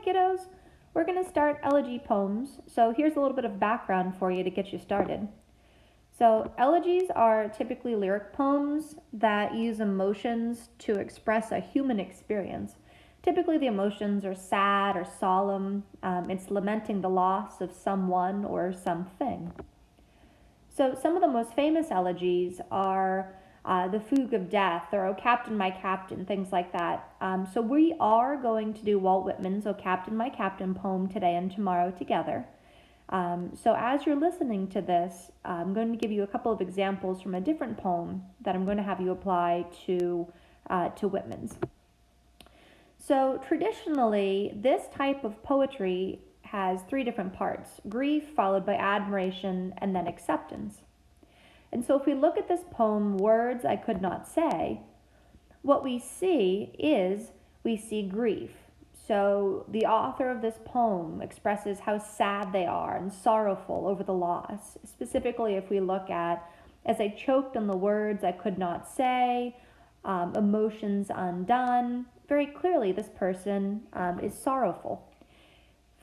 kiddos, we're going to start elegy poems. So here's a little bit of background for you to get you started. So elegies are typically lyric poems that use emotions to express a human experience. Typically the emotions are sad or solemn. It's lamenting the loss of someone or something. So some of the most famous elegies are the Fugue of Death or O Captain, My Captain, things like that. So we are going to do Walt Whitman's O Captain, My Captain poem today and tomorrow together. So as you're listening to this, I'm going to give you a couple of examples from a different poem that I'm going to have you apply to Whitman's. So traditionally, this type of poetry has three different parts: grief, followed by admiration, and then acceptance. And so if we look at this poem, Words I Could Not Say, what we see grief. So the author of this poem expresses how sad they are and sorrowful over the loss. Specifically, if we look at, as I choked on the words I could not say, emotions undone, very clearly this person is sorrowful.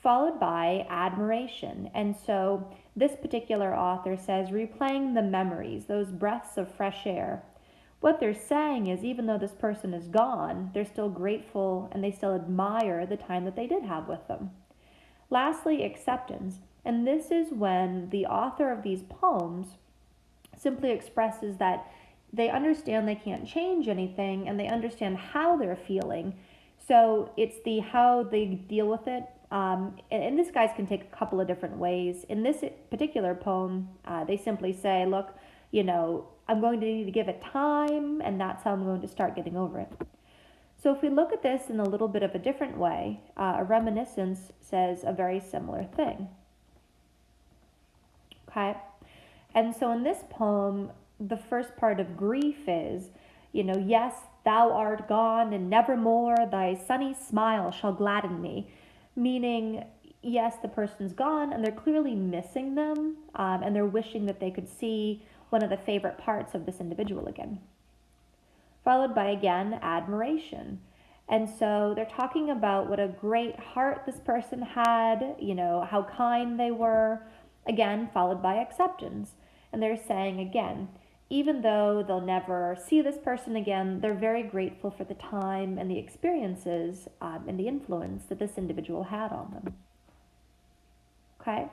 Followed by admiration. And so this particular author says, replaying the memories, those breaths of fresh air. What they're saying is, even though this person is gone, they're still grateful and they still admire the time that they did have with them. Lastly, acceptance. And this is when the author of these poems simply expresses that they understand they can't change anything and they understand how they're feeling. So it's the how they deal with it. And this guys can take a couple of different ways. In this particular poem, they simply say, look, I'm going to need to give it time, and that's how I'm going to start getting over it. So if we look at this in a little bit of a different way, a reminiscence says a very similar thing. Okay? And so in this poem, the first part of grief is, yes, thou art gone, and nevermore thy sunny smile shall gladden me. Meaning, yes, the person's gone, and they're clearly missing them, and they're wishing that they could see one of the favorite parts of this individual again. Followed by, again, admiration. And so they're talking about what a great heart this person had, how kind they were. Again, followed by acceptance. And they're saying, again, even though they'll never see this person again, they're very grateful for the time and the experiences and the influence that this individual had on them. Okay?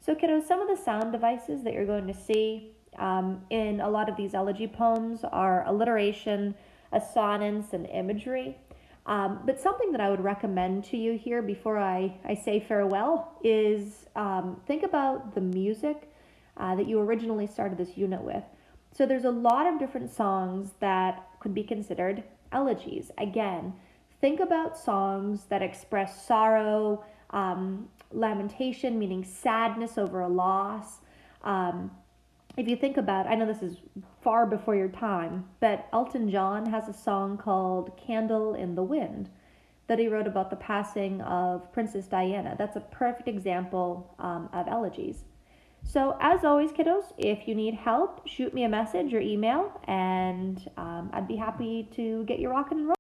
So kiddos, some of the sound devices that you're going to see in a lot of these elegy poems are alliteration, assonance, and imagery. But something that I would recommend to you here before I say farewell is think about the music that you originally started this unit with. So there's a lot of different songs that could be considered elegies. Again, think about songs that express sorrow, lamentation, meaning sadness over a loss. If you think about, I know this is far before your time, but Elton John has a song called Candle in the Wind that he wrote about the passing of Princess Diana. That's a perfect example of elegies. So as always, kiddos, if you need help, shoot me a message or email, and I'd be happy to get you rocking and rolling.